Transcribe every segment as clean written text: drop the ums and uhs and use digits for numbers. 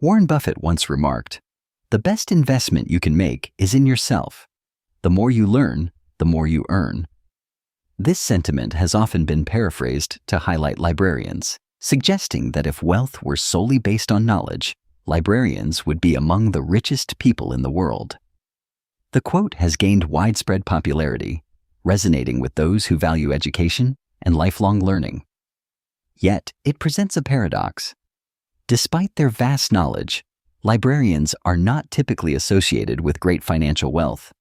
Warren Buffett once remarked, "The best investment you can make is in yourself. The more you learn, the more you earn." This sentiment has often been paraphrased to highlight librarians, suggesting that if wealth were solely based on knowledge, librarians would be among the richest people in the world. The quote has gained widespread popularity, resonating with those who value education and lifelong learning. Yet, it presents a paradox. Despite their vast knowledge, librarians are not typically associated with great financial wealth.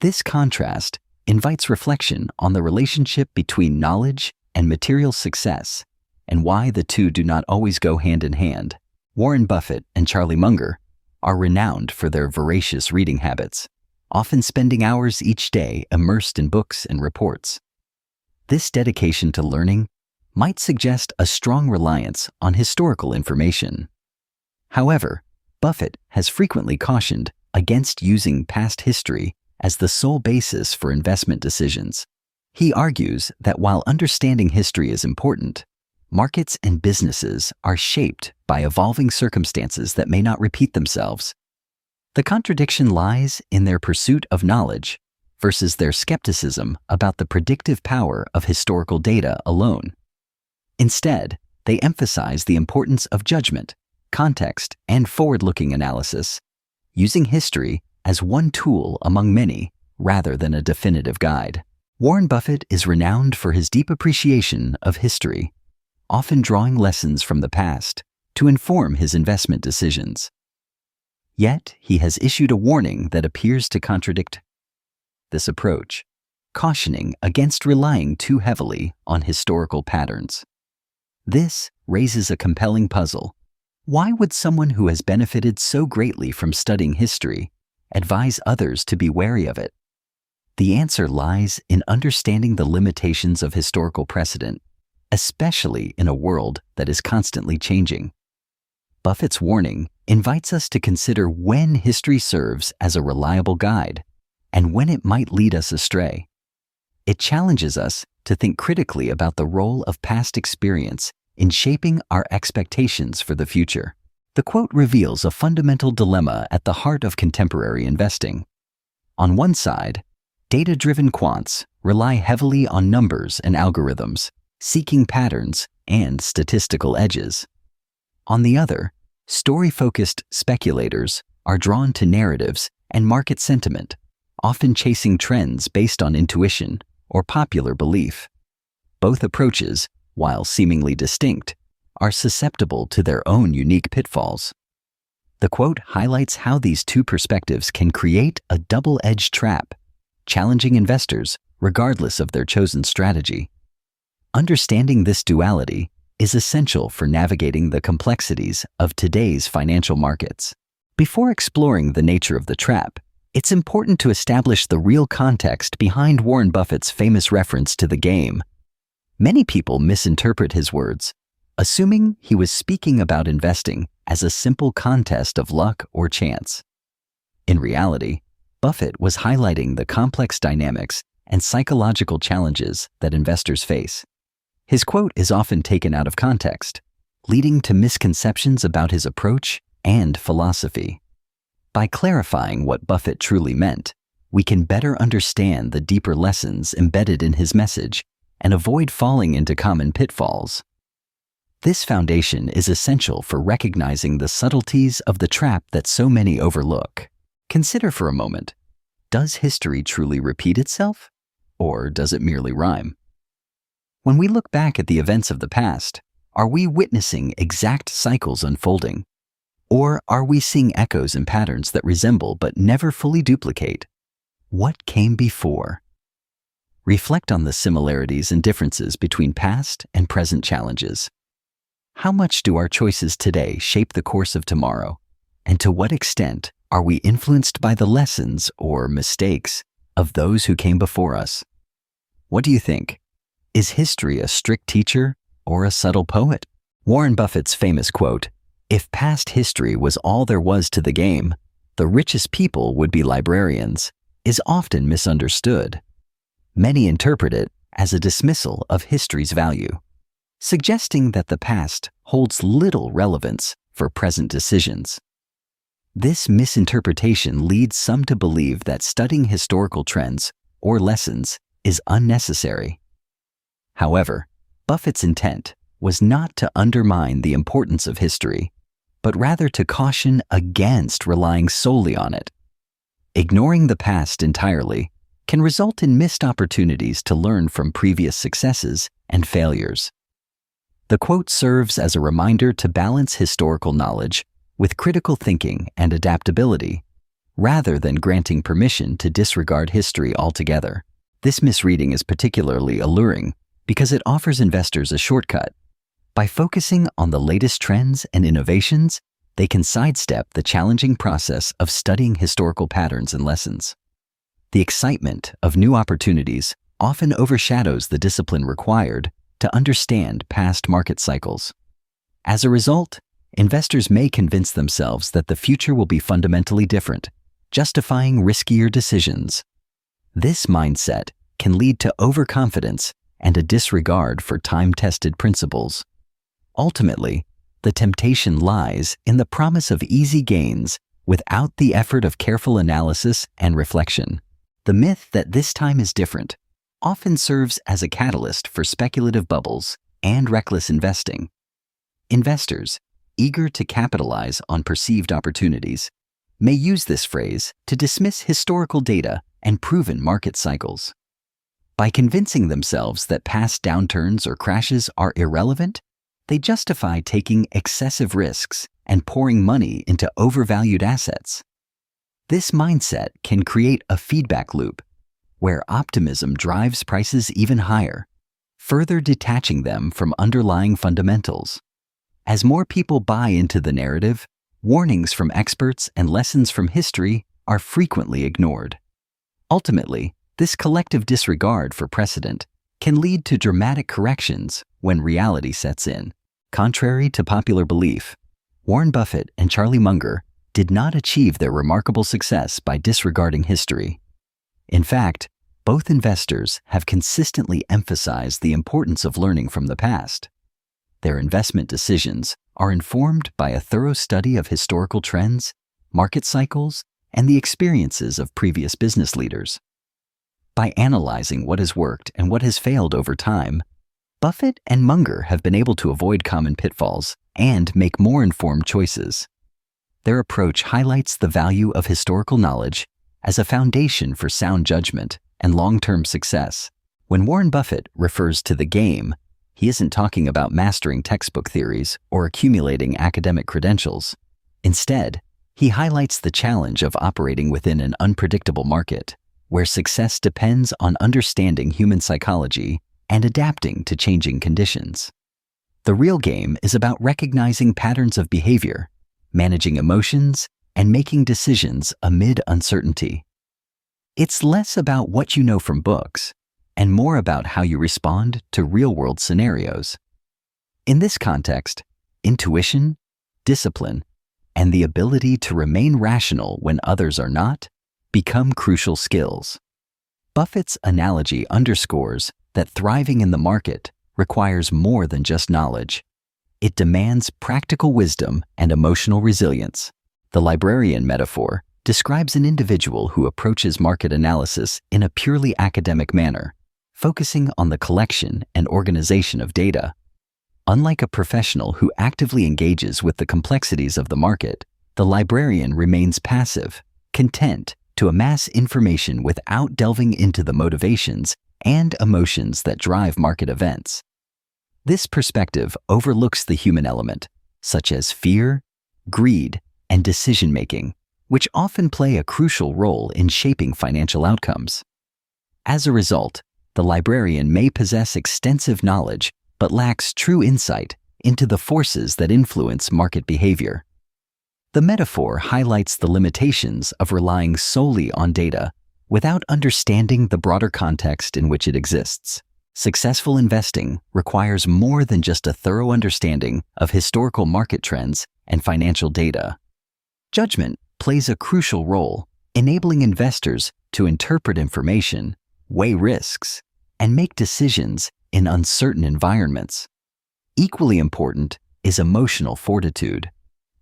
This contrast invites reflection on the relationship between knowledge and material success, and why the two do not always go hand in hand. Warren Buffett and Charlie Munger are renowned for their voracious reading habits, often spending hours each day immersed in books and reports. This dedication to learning might suggest a strong reliance on historical information. However, Buffett has frequently cautioned against using past history as the sole basis for investment decisions. He argues that while understanding history is important, markets and businesses are shaped by evolving circumstances that may not repeat themselves. The contradiction lies in their pursuit of knowledge versus their skepticism about the predictive power of historical data alone. Instead, they emphasize the importance of judgment, context, and forward-looking analysis, using history as one tool among many rather than a definitive guide. Warren Buffett is renowned for his deep appreciation of history, often drawing lessons from the past to inform his investment decisions. Yet, he has issued a warning that appears to contradict this approach, cautioning against relying too heavily on historical patterns. This raises a compelling puzzle. Why would someone who has benefited so greatly from studying history advise others to be wary of it? The answer lies in understanding the limitations of historical precedent, especially in a world that is constantly changing. Buffett's warning invites us to consider when history serves as a reliable guide and when it might lead us astray. It challenges us to think critically about the role of past experience in shaping our expectations for the future. The quote reveals a fundamental dilemma at the heart of contemporary investing. On one side, data-driven quants rely heavily on numbers and algorithms, seeking patterns and statistical edges. On the other, story-focused speculators are drawn to narratives and market sentiment, often chasing trends based on intuition or popular belief. Both approaches, while seemingly distinct, are susceptible to their own unique pitfalls. The quote highlights how these two perspectives can create a double-edged trap, challenging investors regardless of their chosen strategy. Understanding this duality is essential for navigating the complexities of today's financial markets. Before exploring the nature of the trap, it's important to establish the real context behind Warren Buffett's famous reference to the game. Many people misinterpret his words, assuming he was speaking about investing as a simple contest of luck or chance. In reality, Buffett was highlighting the complex dynamics and psychological challenges that investors face. His quote is often taken out of context, leading to misconceptions about his approach and philosophy. By clarifying what Buffett truly meant, we can better understand the deeper lessons embedded in his message and avoid falling into common pitfalls. This foundation is essential for recognizing the subtleties of the trap that so many overlook. Consider for a moment, does history truly repeat itself, or does it merely rhyme? When we look back at the events of the past, are we witnessing exact cycles unfolding? Or are we seeing echoes and patterns that resemble but never fully duplicate? What came before? Reflect on the similarities and differences between past and present challenges. How much do our choices today shape the course of tomorrow? And to what extent are we influenced by the lessons or mistakes of those who came before us? What do you think? Is history a strict teacher or a subtle poet? Warren Buffett's famous quote, "If past history was all there was to the game, the richest people would be librarians," is often misunderstood. Many interpret it as a dismissal of history's value, suggesting that the past holds little relevance for present decisions. This misinterpretation leads some to believe that studying historical trends or lessons is unnecessary. However, Buffett's intent was not to undermine the importance of history, but rather to caution against relying solely on it. Ignoring the past entirely can result in missed opportunities to learn from previous successes and failures. The quote serves as a reminder to balance historical knowledge with critical thinking and adaptability, rather than granting permission to disregard history altogether. This misreading is particularly alluring because it offers investors a shortcut. By focusing on the latest trends and innovations, they can sidestep the challenging process of studying historical patterns and lessons. The excitement of new opportunities often overshadows the discipline required to understand past market cycles. As a result, investors may convince themselves that the future will be fundamentally different, justifying riskier decisions. This mindset can lead to overconfidence and a disregard for time-tested principles. Ultimately, the temptation lies in the promise of easy gains without the effort of careful analysis and reflection. The myth that this time is different often serves as a catalyst for speculative bubbles and reckless investing. Investors, eager to capitalize on perceived opportunities, may use this phrase to dismiss historical data and proven market cycles. By convincing themselves that past downturns or crashes are irrelevant, they justify taking excessive risks and pouring money into overvalued assets. This mindset can create a feedback loop where optimism drives prices even higher, further detaching them from underlying fundamentals. As more people buy into the narrative, warnings from experts and lessons from history are frequently ignored. Ultimately, this collective disregard for precedent can lead to dramatic corrections when reality sets in. Contrary to popular belief, Warren Buffett and Charlie Munger did not achieve their remarkable success by disregarding history. In fact, both investors have consistently emphasized the importance of learning from the past. Their investment decisions are informed by a thorough study of historical trends, market cycles, and the experiences of previous business leaders. By analyzing what has worked and what has failed over time, Buffett and Munger have been able to avoid common pitfalls and make more informed choices. Their approach highlights the value of historical knowledge as a foundation for sound judgment and long-term success. When Warren Buffett refers to the game, he isn't talking about mastering textbook theories or accumulating academic credentials. Instead, he highlights the challenge of operating within an unpredictable market, where success depends on understanding human psychology and adapting to changing conditions. The real game is about recognizing patterns of behavior, managing emotions, and making decisions amid uncertainty. It's less about what you know from books and more about how you respond to real-world scenarios. In this context, intuition, discipline, and the ability to remain rational when others are not become crucial skills. Buffett's analogy underscores that thriving in the market requires more than just knowledge. It demands practical wisdom and emotional resilience. The librarian metaphor describes an individual who approaches market analysis in a purely academic manner, focusing on the collection and organization of data. Unlike a professional who actively engages with the complexities of the market, the librarian remains passive, content to amass information without delving into the motivations and emotions that drive market events. This perspective overlooks the human element, such as fear, greed, and decision-making, which often play a crucial role in shaping financial outcomes. As a result, the librarian may possess extensive knowledge but lacks true insight into the forces that influence market behavior. The metaphor highlights the limitations of relying solely on data without understanding the broader context in which it exists. Successful investing requires more than just a thorough understanding of historical market trends and financial data. Judgment plays a crucial role, enabling investors to interpret information, weigh risks, and make decisions in uncertain environments. Equally important is emotional fortitude.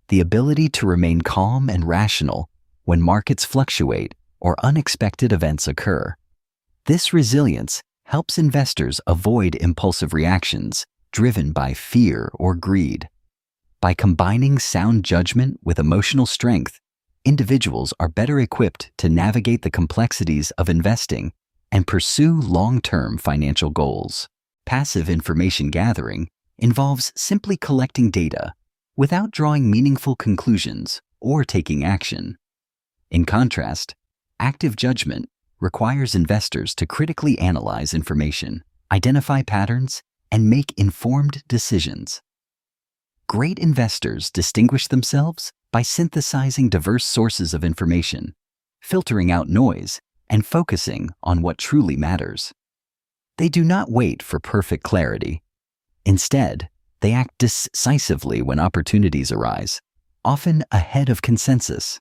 the ability to remain calm and rational when markets fluctuate or unexpected events occur. This resilience helps investors avoid impulsive reactions driven by fear or greed. By combining sound judgment with emotional strength, individuals are better equipped to navigate the complexities of investing and pursue long-term financial goals. Passive information gathering involves simply collecting data without drawing meaningful conclusions or taking action. In contrast, active judgment requires investors to critically analyze information, identify patterns, and make informed decisions. Great investors distinguish themselves by synthesizing diverse sources of information, filtering out noise, and focusing on what truly matters. They do not wait for perfect clarity. Instead, they act decisively when opportunities arise, often ahead of consensus.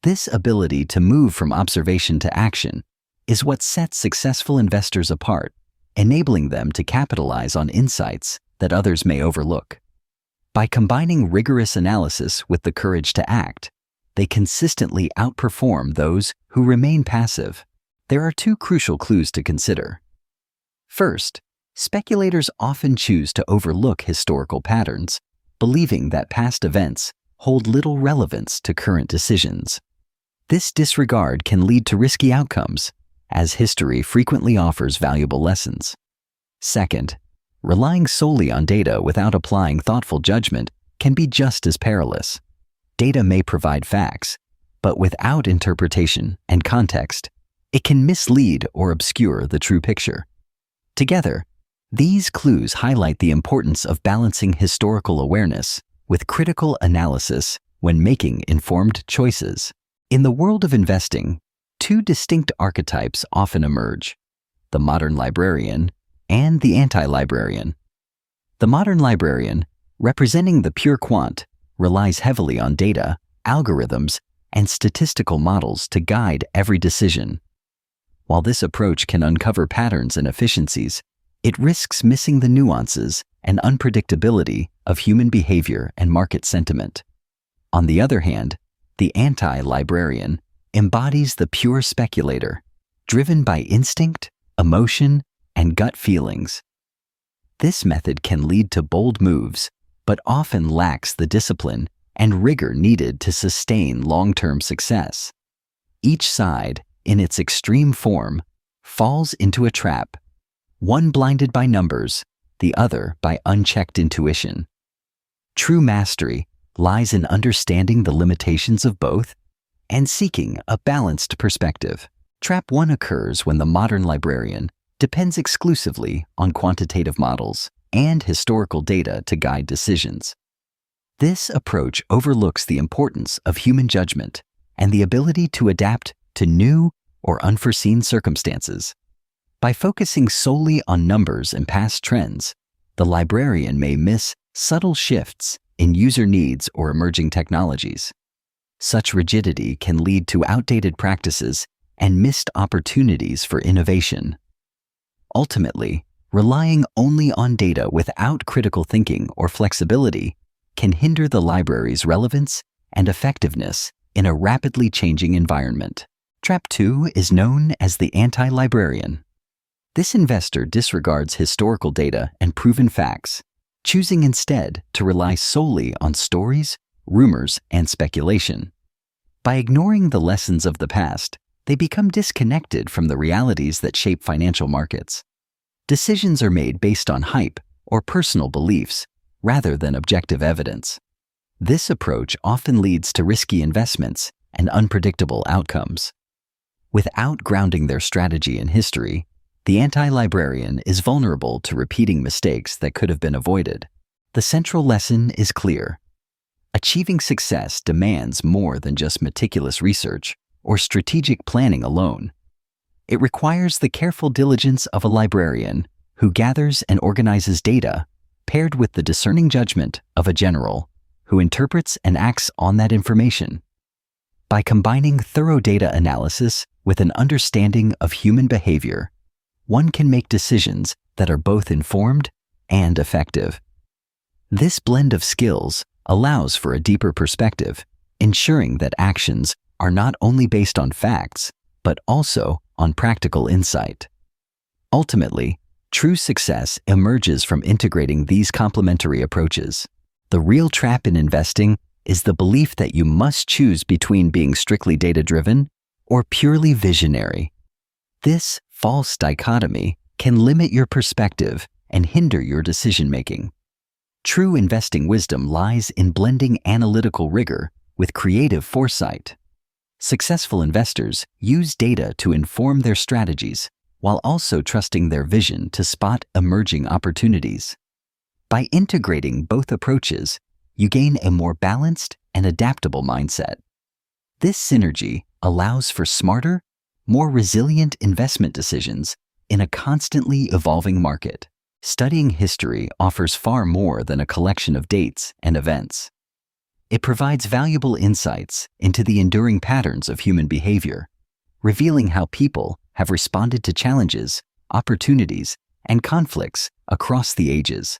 This ability to move from observation to action is what sets successful investors apart, enabling them to capitalize on insights that others may overlook. By combining rigorous analysis with the courage to act, they consistently outperform those who remain passive. There are two crucial clues to consider. First, speculators often choose to overlook historical patterns, believing that past events hold little relevance to current decisions. This disregard can lead to risky outcomes, as history frequently offers valuable lessons. Second, relying solely on data without applying thoughtful judgment can be just as perilous. Data may provide facts, but without interpretation and context, it can mislead or obscure the true picture. Together, these clues highlight the importance of balancing historical awareness with critical analysis when making informed choices. In the world of investing, two distinct archetypes often emerge: the modern librarian and the anti-librarian. The modern librarian, representing the pure quant, relies heavily on data, algorithms, and statistical models to guide every decision. While this approach can uncover patterns and efficiencies, it risks missing the nuances and unpredictability of human behavior and market sentiment. On the other hand, the anti-librarian embodies the pure speculator, driven by instinct, emotion, and gut feelings. This method can lead to bold moves, but often lacks the discipline and rigor needed to sustain long-term success. Each side, in its extreme form, falls into a trap, one blinded by numbers, the other by unchecked intuition. True mastery lies in understanding the limitations of both and seeking a balanced perspective. Trap 1 occurs when the modern librarian depends exclusively on quantitative models and historical data to guide decisions. This approach overlooks the importance of human judgment and the ability to adapt to new or unforeseen circumstances. By focusing solely on numbers and past trends, the librarian may miss subtle shifts in user needs or emerging technologies. Such rigidity can lead to outdated practices and missed opportunities for innovation. Ultimately, relying only on data without critical thinking or flexibility can hinder the library's relevance and effectiveness in a rapidly changing environment. Trap 2 is known as the anti-librarian. This investor disregards historical data and proven facts, choosing instead to rely solely on stories, rumors, and speculation. By ignoring the lessons of the past, they become disconnected from the realities that shape financial markets. Decisions are made based on hype or personal beliefs rather than objective evidence. This approach often leads to risky investments and unpredictable outcomes. Without grounding their strategy in history, the anti-librarian is vulnerable to repeating mistakes that could have been avoided. The central lesson is clear. Achieving success demands more than just meticulous research or strategic planning alone. It requires the careful diligence of a librarian who gathers and organizes data, paired with the discerning judgment of a general who interprets and acts on that information. By combining thorough data analysis with an understanding of human behavior, one can make decisions that are both informed and effective. This blend of skills allows for a deeper perspective, ensuring that actions are not only based on facts, but also on practical insight. Ultimately, true success emerges from integrating these complementary approaches. The real trap in investing is the belief that you must choose between being strictly data-driven or purely visionary. This false dichotomy can limit your perspective and hinder your decision-making. True investing wisdom lies in blending analytical rigor with creative foresight. Successful investors use data to inform their strategies while also trusting their vision to spot emerging opportunities. By integrating both approaches, you gain a more balanced and adaptable mindset. This synergy allows for smarter, more resilient investment decisions in a constantly evolving market. Studying history offers far more than a collection of dates and events. It provides valuable insights into the enduring patterns of human behavior, revealing how people have responded to challenges, opportunities, and conflicts across the ages.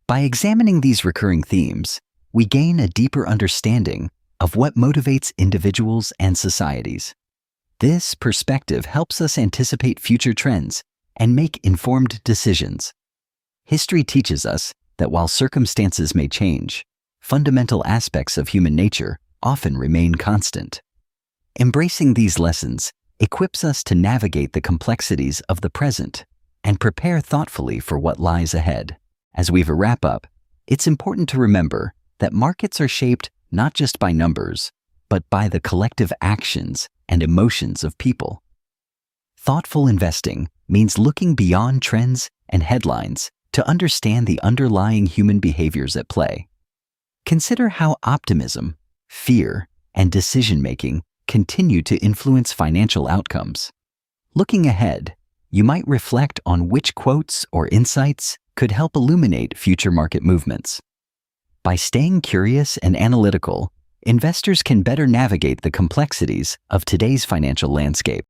By examining these recurring themes, we gain a deeper understanding of what motivates individuals and societies. This perspective helps us anticipate future trends and make informed decisions. History teaches us that while circumstances may change, fundamental aspects of human nature often remain constant. Embracing these lessons equips us to navigate the complexities of the present and prepare thoughtfully for what lies ahead. As we wrap up, it's important to remember that markets are shaped not just by numbers, but by the collective actions and emotions of people. Thoughtful investing means looking beyond trends and headlines to understand the underlying human behaviors at play. Consider how optimism, fear, and decision-making continue to influence financial outcomes. Looking ahead, you might reflect on which quotes or insights could help illuminate future market movements. By staying curious and analytical, investors can better navigate the complexities of today's financial landscape.